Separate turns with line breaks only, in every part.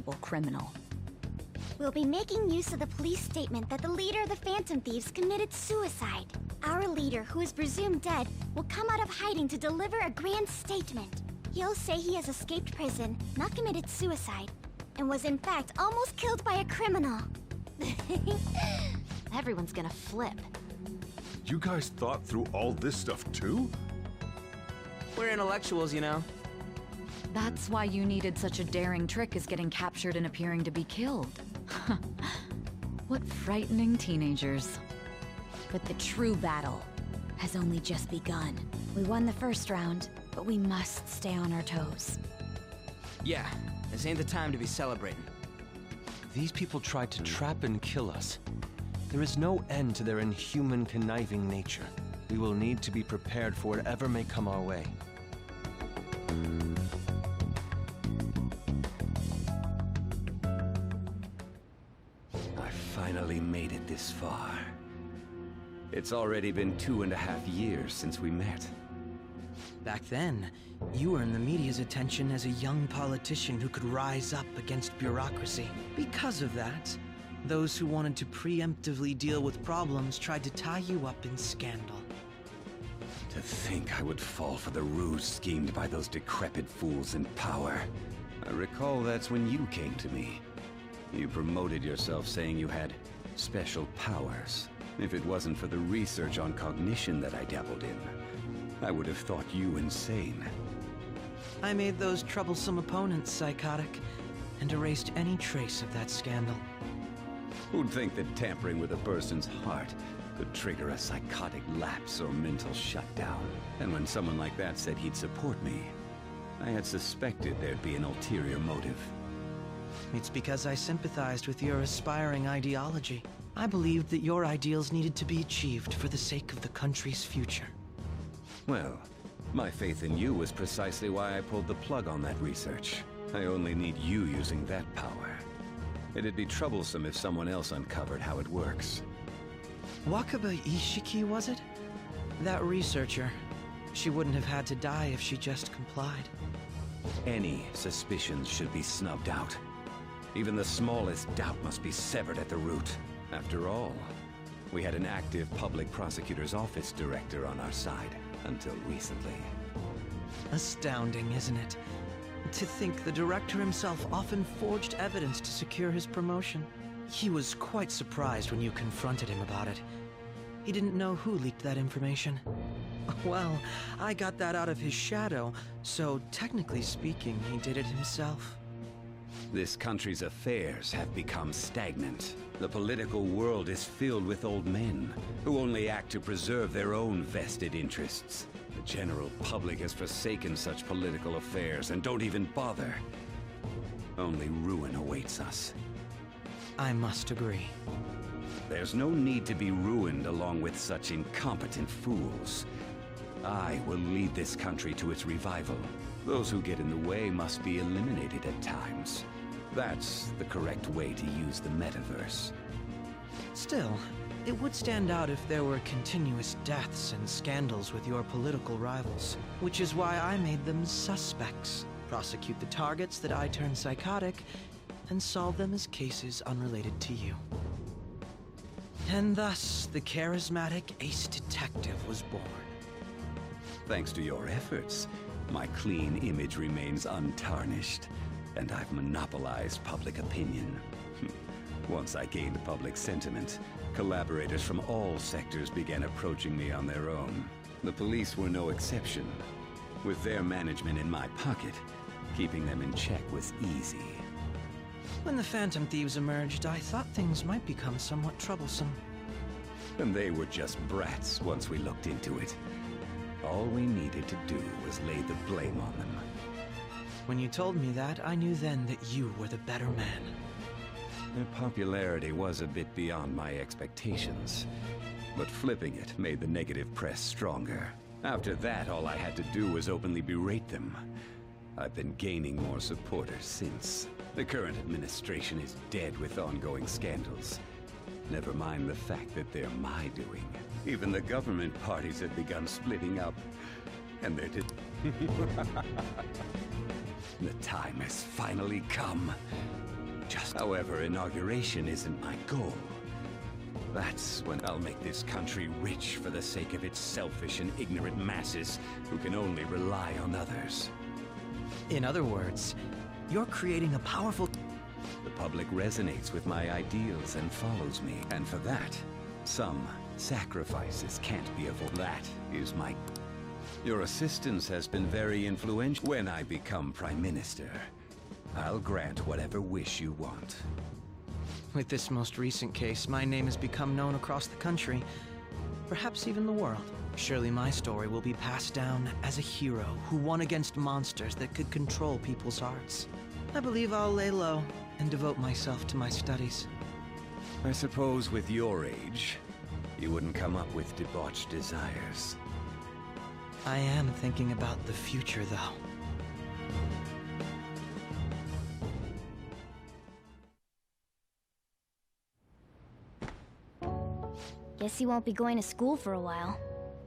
detectable criminal.
We'll be making use of the police statement that the leader of the Phantom Thieves committed suicide. Our leader, who is presumed dead, will come out of hiding to deliver a grand statement. He'll say he has escaped prison, not committed suicide, and was in fact almost killed by a criminal.
Everyone's gonna flip.
You guys thought through all this stuff too?
We're intellectuals, you know.
That's why you needed such a daring trick as getting captured and appearing to be killed. What frightening teenagers.
But the true battle has only just begun. We won the first round, but we must stay on our toes.
Yeah, this ain't the time to be celebrating.
These people tried to trap and kill us. There is no end to their inhuman, conniving nature. We will need to be prepared for whatever may come our way.
I finally made it this far. It's already been 2.5 years since we met.
Back then, you earned the media's attention as a young politician who could rise up against bureaucracy. Because of that, those who wanted to preemptively deal with problems tried to tie you up in scandal.
To think I would fall for the ruse schemed by those decrepit fools in power. I recall that's when you came to me. You promoted yourself saying you had special powers. If it wasn't for the research on cognition that I dabbled in, I would have thought you insane.
I made those troublesome opponents psychotic, and erased any trace of that scandal.
Who'd think that tampering with a person's heart could trigger a psychotic lapse or mental shutdown? And when someone like that said he'd support me, I had suspected there'd be an ulterior motive.
It's because I sympathized with your aspiring ideology. I believed that your ideals needed to be achieved for the sake of the country's future.
Well, my faith in you was precisely why I pulled the plug on that research. I only need you using that power. It'd be troublesome if someone else uncovered how it works.
Wakaba Ishiki, was it? That researcher. She wouldn't have had to die if she just complied.
Any suspicions should be snubbed out. Even the smallest doubt must be severed at the root. After all, we had an active public prosecutor's office director on our side, until recently.
Astounding, isn't it? To think the director himself often forged evidence to secure his promotion. He was quite surprised when you confronted him about it. He didn't know who leaked that information. Well, I got that out of his shadow, so technically speaking, he did it himself.
This country's affairs have become stagnant. The political world is filled with old men who only act to preserve their own vested interests. The general public has forsaken such political affairs and don't even bother. Only ruin awaits us.
I must agree.
There's no need to be ruined along with such incompetent fools. I will lead this country to its revival. Those who get in the way must be eliminated at times. That's the correct way to use the metaverse.
Still, it would stand out if there were continuous deaths and scandals with your political rivals, which is why I made them suspects. Prosecute the targets that I turn psychotic, and solve them as cases unrelated to you. And thus, the charismatic ace detective was born.
Thanks to your efforts, my clean image remains untarnished, and I've monopolized public opinion. Once I gained public sentiment, collaborators from all sectors began approaching me on their own. The police were no exception. With their management in my pocket, keeping them in check was easy.
When the Phantom Thieves emerged, I thought things might become somewhat troublesome.
And they were just brats once we looked into it. All we needed to do was lay the blame on them.
When you told me that, I knew then that you were the better man.
Their popularity was a bit beyond my expectations, but flipping it made the negative press stronger. After that, all I had to do was openly berate them. I've been gaining more supporters since. The current administration is dead with ongoing scandals. Never mind the fact that they're my doing. Even the government parties have begun splitting up, and they're The time has finally come.
just...
However, inauguration isn't my goal. That's when I'll make this country rich for the sake of its selfish and ignorant masses who can only rely on others.
In other words, you're creating a powerful...
The public resonates with my ideals and follows me, and for that, some sacrifices can't be avoided. That is my... Your assistance has been very influential. When I become Prime Minister, I'll grant whatever wish you want.
With this most recent case, my name has become known across the country, perhaps even the world. Surely my story will be passed down as a hero who won against monsters that could control people's hearts. I believe I'll lay low and devote myself to my studies.
I suppose with your age, you wouldn't come up with debauched desires.
I am thinking about the future, though.
Guess you won't be going to school for a while.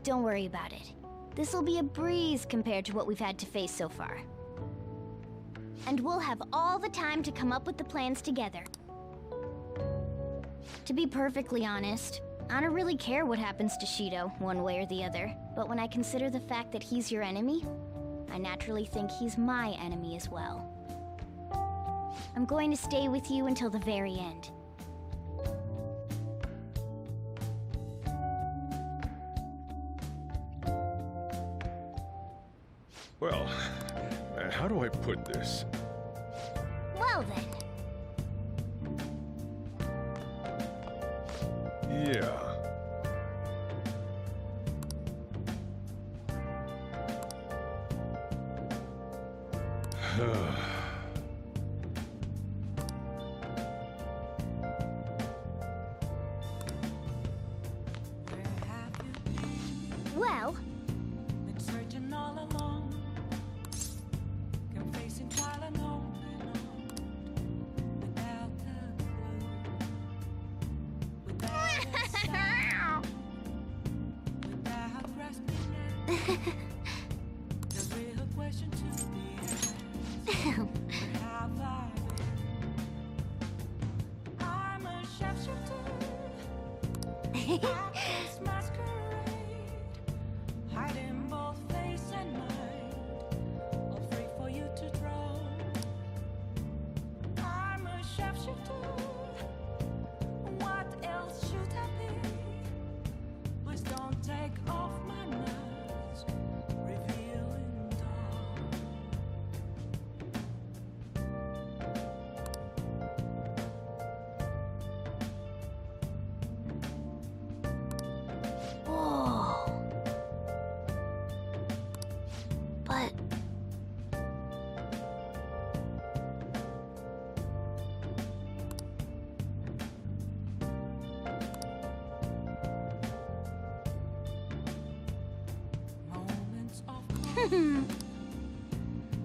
Don't worry about it. This'll be a breeze compared to what we've had to face so far. And we'll have all the time to come up with the plans together. To be perfectly honest, I don't really care what happens to Shido, one way or the other. But when I consider the fact that he's your enemy, I naturally think he's my enemy as well. I'm going to stay with you until the very end.
Well, how do I put this?
Well then.
Yeah.
Well,
Been searching all along, confessing while I know without a clue, without a sound, without grasping it. The real question to be asked: where have I been? I'm a sharpshooter. At this masquerade, hiding both face and mind, all free for you to draw. I'm a sharpshooter. What else should I be? Please don't take off my mask, revealing dawn.
whoa. But...
Moments of calm,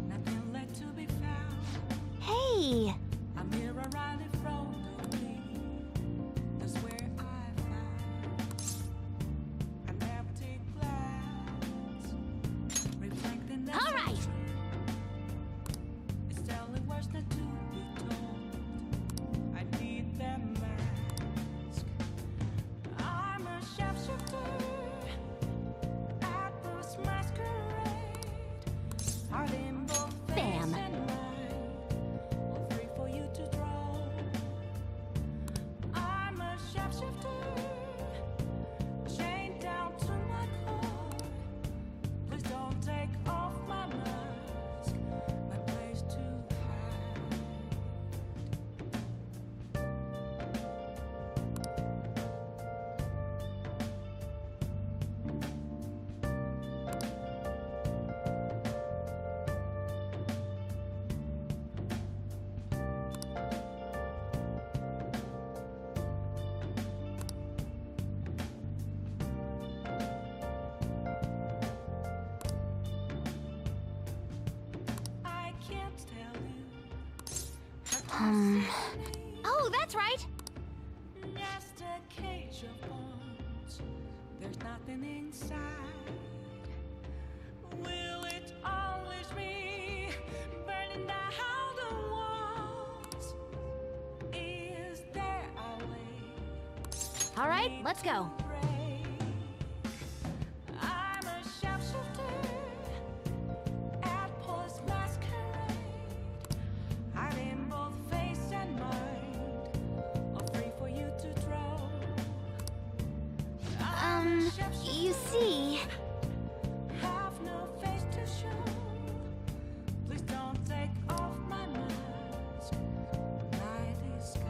nothing left to be found.
Hey!
A mirror right in front of me. That's where I found an empty glass, reflecting the
All right.
It's telling words not to be told. I need that mask. I'm a sharpshooter at this masquerade, hiding both face
Bam.
and mind, all free for you to draw. I'm a sharpshooter, chained down to my core. Please don't take off my mask, my place to hide. I can't tell you.
Oh, that's right!
Just a cage of bones. There's nothing inside. Will it always be burning down the walls?
All right, let's go.
I'm a sharpshooter at Paul's masquerade. Hiding both face and mind, all free for you to draw.
You see...
Have no face to show. Please don't take off my mask. My disguise.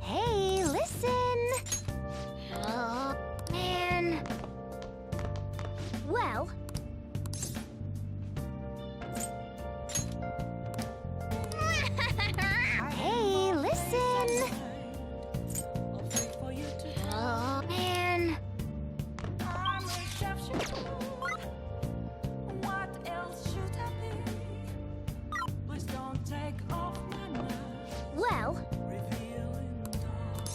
Hey, listen! Oh, man. Well... Hey, listen!
All free for you to
Oh, man.
I'm a sharpshooter. What else should I be? Please don't take off my mask.
Well...
Revealing dark.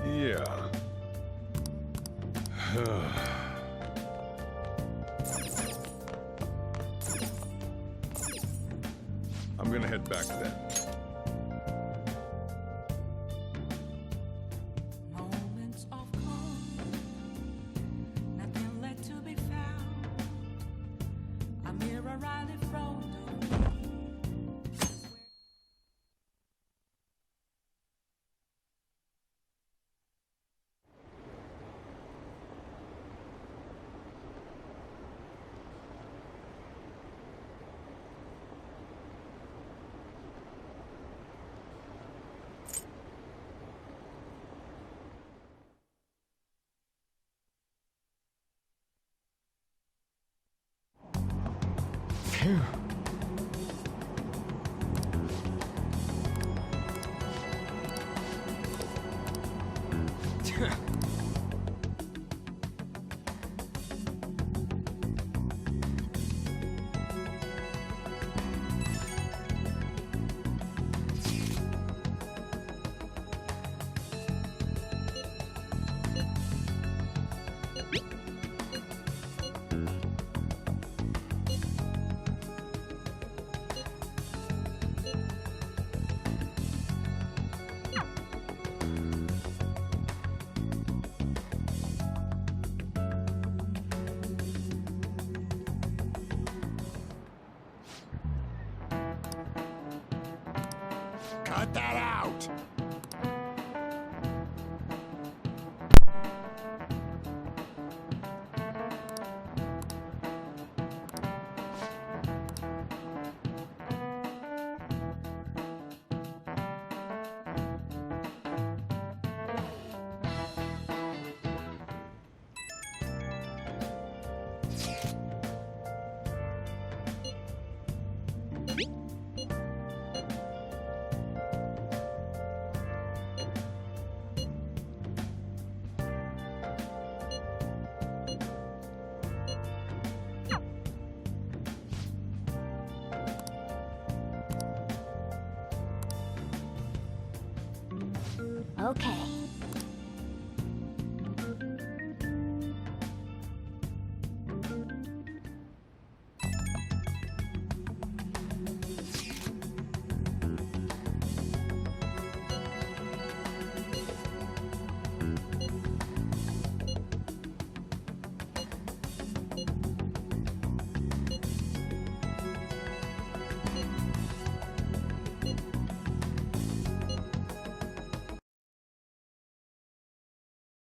Yeah. I'm gonna head back then.
Moments of calm, nothing left to be found. A mirror right in front of me.
Phew.
Cut that out!
Okay.